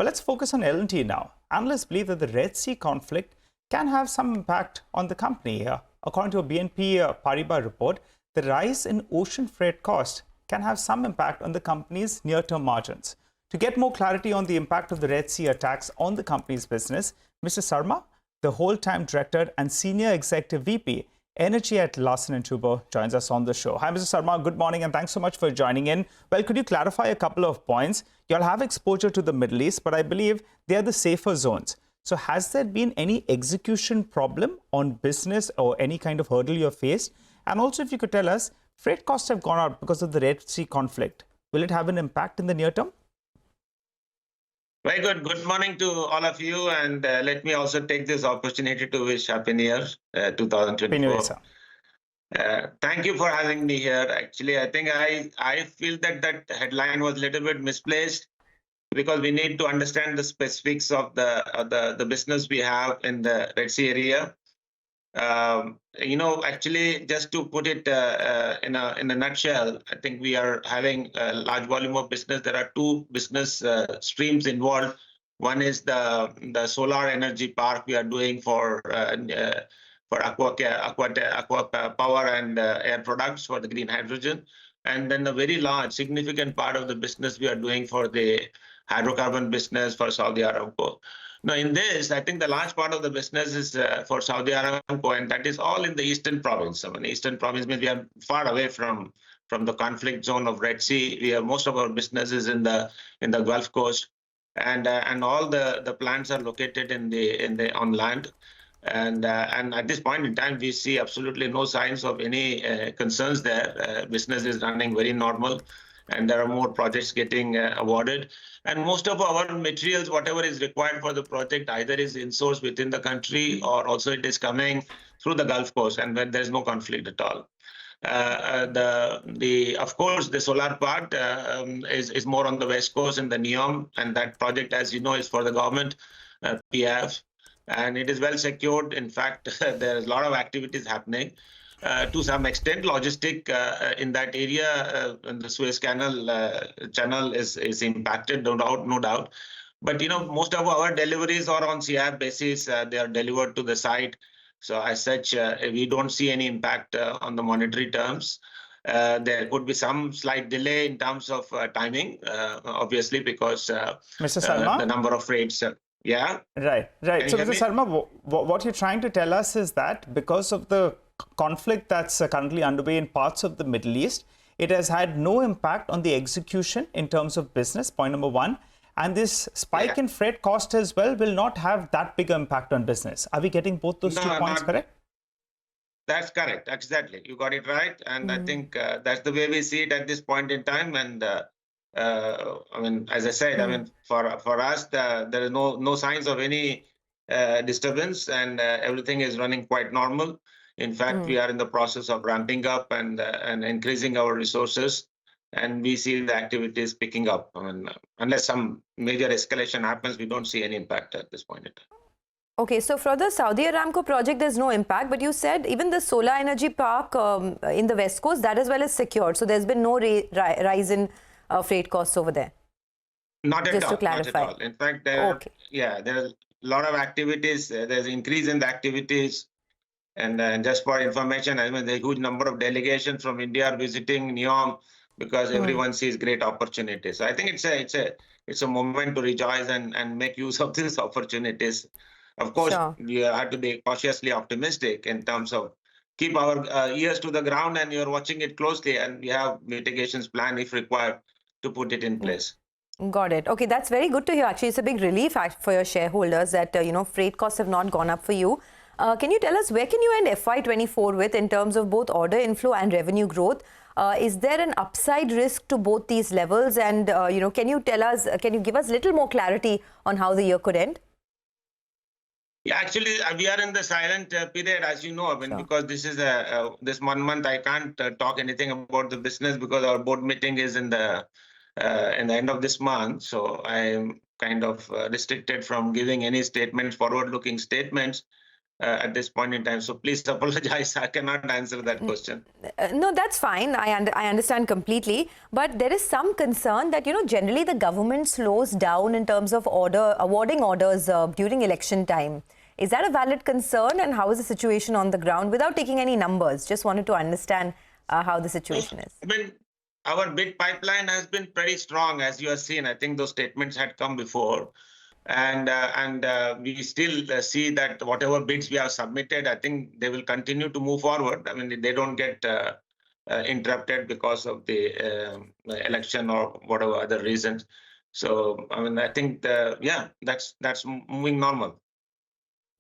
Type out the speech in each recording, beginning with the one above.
But let's focus on L&T now. Analysts believe that the Red Sea conflict can have some impact on the company. According to a BNP Paribas report, the rise in ocean freight costs can have some impact on the company's near-term margins. To get more clarity on the impact of the Red Sea attacks on the company's business, Mr. Sarma, the whole-time director and senior executive VP, Energy at Larsen & Toubro, joins us on the show. Hi, Mr. Sarma. Good morning, and thanks so much for joining in. Well, could you clarify a couple of points? You all have exposure to the Middle East, but I believe they are the safer zones. So has there been any execution problem on business or any kind of hurdle you have faced? And also, if you could tell us, freight costs have gone up because of the Red Sea conflict. Will it have an impact in the near term? Very good. Good morning to all of you. And let me also take this opportunity to wish Happy New Year 2024. Happy New Year, sir. Thank you for having me here. Actually, I think I feel that headline was a little bit misplaced because we need to understand the specifics of the business we have in the Red Sea area. Actually, just to put it in a nutshell, I think we are having a large volume of business. There are two business streams involved. One is the solar energy park we are doing for aqua power and air products for the green hydrogen. And then a very large, significant part of the business we are doing for the hydrocarbon business for Saudi Aramco. Now, in this, I think the large part of the business is for Saudi Aramco, and that is all in the eastern province. I mean, eastern province means we are far away from the conflict zone of Red Sea. We have most of our businesses in the Gulf Coast, and all the plants are located on land. And at this point in time, we see absolutely no signs of any concerns there. Business is running very normal, and there are more projects getting awarded. And most of our materials, whatever is required for the project, either is in-sourced within the country or also it is coming through the Gulf Coast, and when there's no conflict at all. Of course, the solar part is more on the West Coast in the NEOM, and that project, as you know, is for the government, PF, and it is well secured. In fact, there's a lot of activities happening. To some extent, logistic in that area, in the Suez channel is impacted, no doubt. But most of our deliveries are on CIF basis. They are delivered to the site. So as such, we don't see any impact on the monetary terms. There could be some slight delay in terms of timing, obviously, because Mr. Sarma? The number of freights. Yeah. Right. So, Mr. Sarma, what you're trying to tell us is that because of the conflict that's currently underway in parts of the Middle East, it has had no impact on the execution in terms of business, point number one. And this spike in freight cost as well will not have that big impact on business. Are we getting both those 2 points correct? That's correct. Exactly. You got it right. And I think that's the way we see it at this point in time. And I mean, as I said, I mean, for us, there is no signs of any disturbance, and everything is running quite normal. In fact, we are in the process of ramping up and increasing our resources, and we see the activities picking up. I mean, unless some major escalation happens, we don't see any impact at this point in time. Okay, so for the Saudi Aramco project, there's no impact, but you said even the solar energy park in the West Coast, that as well is secured. So there's been no rise in freight costs over there. Not at all. Just to clarify. Not at all. In fact, there are a lot of activities. There's increase in the activities. And just for information, I mean, there's a huge number of delegations from India are visiting NEOM because everyone sees great opportunities. So I think it's a moment to rejoice and make use of these opportunities. Of course, we have to be cautiously optimistic in terms of keep our ears to the ground, and you're watching it closely, and we have mitigations planned if required to put it in place. Got it. Okay, that's very good to hear. Actually, it's a big relief for your shareholders that freight costs have not gone up for you. Can you tell us where can you end FY24 with in terms of both order inflow and revenue growth? Is there an upside risk to both these levels? And can you give us a little more clarity on how the year could end? Yeah, actually, we are in the silent period, as you know, because this is this 1 month. I can't talk anything about the business because our board meeting is in the end of this month. So I am kind of restricted from giving any statements, forward-looking statements. at this point in time. So please apologize. I cannot answer that question. No, that's fine. I understand completely. But there is some concern that, generally the government slows down in terms of awarding orders during election time. Is that a valid concern, and how is the situation on the ground without taking any numbers? Just wanted to understand how the situation is. I mean, our bid pipeline has been pretty strong, as you have seen. I think those statements had come before. And we still see that whatever bids we have submitted, I think they will continue to move forward. I mean, they don't get interrupted because of the election or whatever other reasons. So, I mean, I think, that's moving normal.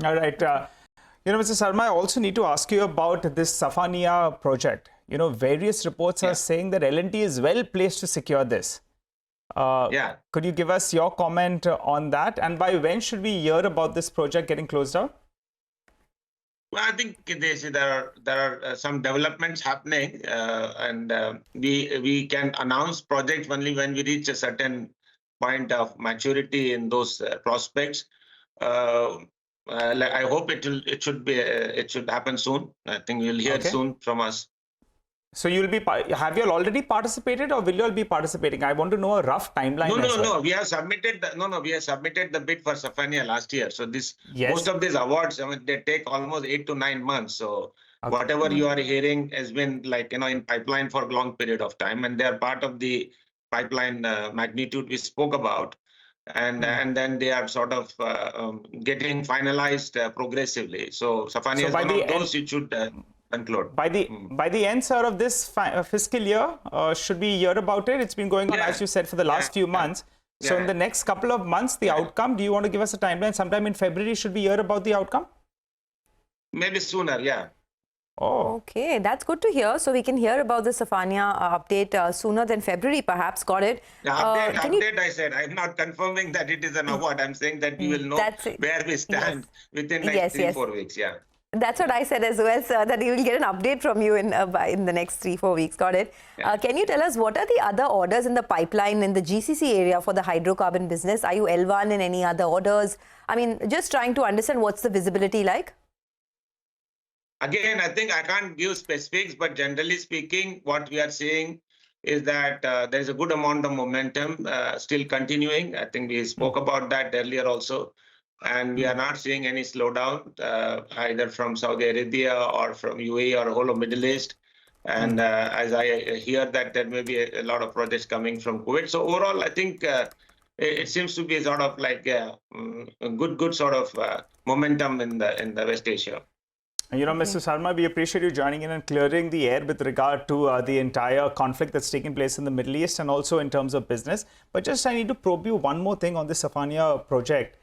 All right. Mr. Sarma, I also need to ask you about this Safania project. Various reports are saying that L&T is well placed to secure this. Could you give us your comment on that? And by when should we hear about this project getting closed out? Well, I think there are some developments happening, and we can announce projects only when we reach a certain point of maturity in those prospects. I hope it should happen soon. I think we'll hear soon from us. So have you all already participated, or will you all be participating? I want to know a rough timeline. No. We have submitted the bid for Safania last year. So most of these awards, I mean, they take almost 8 to 9 months. So whatever you are hearing has been in pipeline for a long period of time, and they are part of the pipeline magnitude we spoke about. And then they are sort of getting finalized progressively. So Safania is one of those it should conclude. By the end, sir, of this fiscal year, should we hear about it? It's been going on, as you said, for the last few months. So in the next couple of months, the outcome, do you want to give us a timeline? Sometime in February, should we hear about the outcome? Maybe sooner, yeah. Oh. Okay, that's good to hear. So we can hear about the Safania update sooner than February, perhaps. Got it. Update, I said. I'm not confirming that it is an award. I'm saying that we will know where we stand within next 3-4 weeks. Yeah. That's what I said as well, sir, that you will get an update from you in the next 3-4 weeks. Got it. Can you tell us what are the other orders in the pipeline in the GCC area for the hydrocarbon business? Are you L1 in any other orders? I mean, just trying to understand what's the visibility like. Again, I think I can't give specifics, but generally speaking, what we are seeing is that there is a good amount of momentum still continuing. I think we spoke about that earlier also. And we are not seeing any slowdown either from Saudi Arabia or from UAE or whole of Middle East. And as I hear that there may be a lot of projects coming from Kuwait. So overall, I think it seems to be sort of like a good sort of momentum in the West Asia. Mr. Sarma, we appreciate you joining in and clearing the air with regard to the entire conflict that's taking place in the Middle East and also in terms of business. But just I need to probe you one more thing on the Safania project.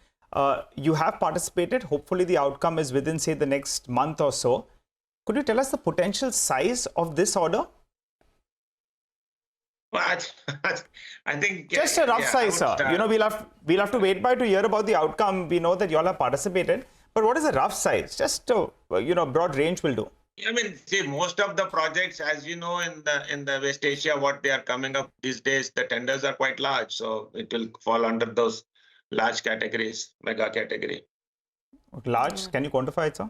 You have participated. Hopefully the outcome is within, say, the next month or so. Could you tell us the potential size of this order? Well, I think just a rough size, sir. We'll have to wait to hear about the outcome. We know that you all have participated. But what is a rough size? Just a broad range will do. I mean, see, most of the projects, as you know, in the West Asia, what they are coming up these days, the tenders are quite large. So it will fall under those large categories, mega category. Large? Can you quantify it, sir?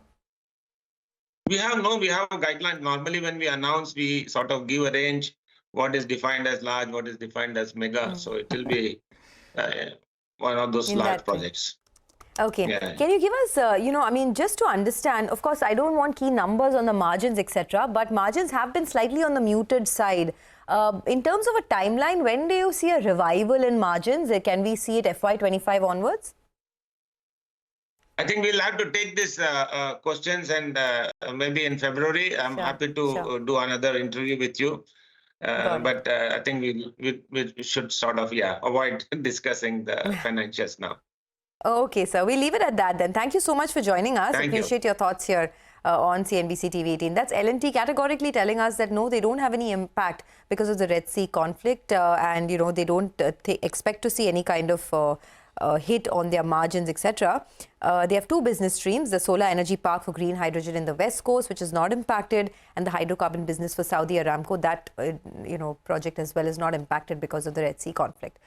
We have a guideline. Normally, when we announce, we sort of give a range. What is defined as large? What is defined as mega? So it will be one of those large projects. Okay. Yeah. Can you give us, just to understand, of course, I don't want key numbers on the margins, etc., but margins have been slightly on the muted side. In terms of a timeline, when do you see a revival in margins? Can we see it FY25 onwards? I think we'll have to take these questions and maybe in February. I'm happy to do another interview with you. But I think we should sort of, avoid discussing the financials now. Okay, sir. We'll leave it at that then. Thank you so much for joining us. Appreciate your thoughts here on CNBC TV 18. That's L&T categorically telling us that no, they don't have any impact because of the Red Sea conflict and, they don't expect to see any kind of hit on their margins, etc. They have two business streams, the solar energy park for green hydrogen in the West Coast, which is not impacted, and the hydrocarbon business for Saudi Aramco. That, project as well is not impacted because of the Red Sea conflict.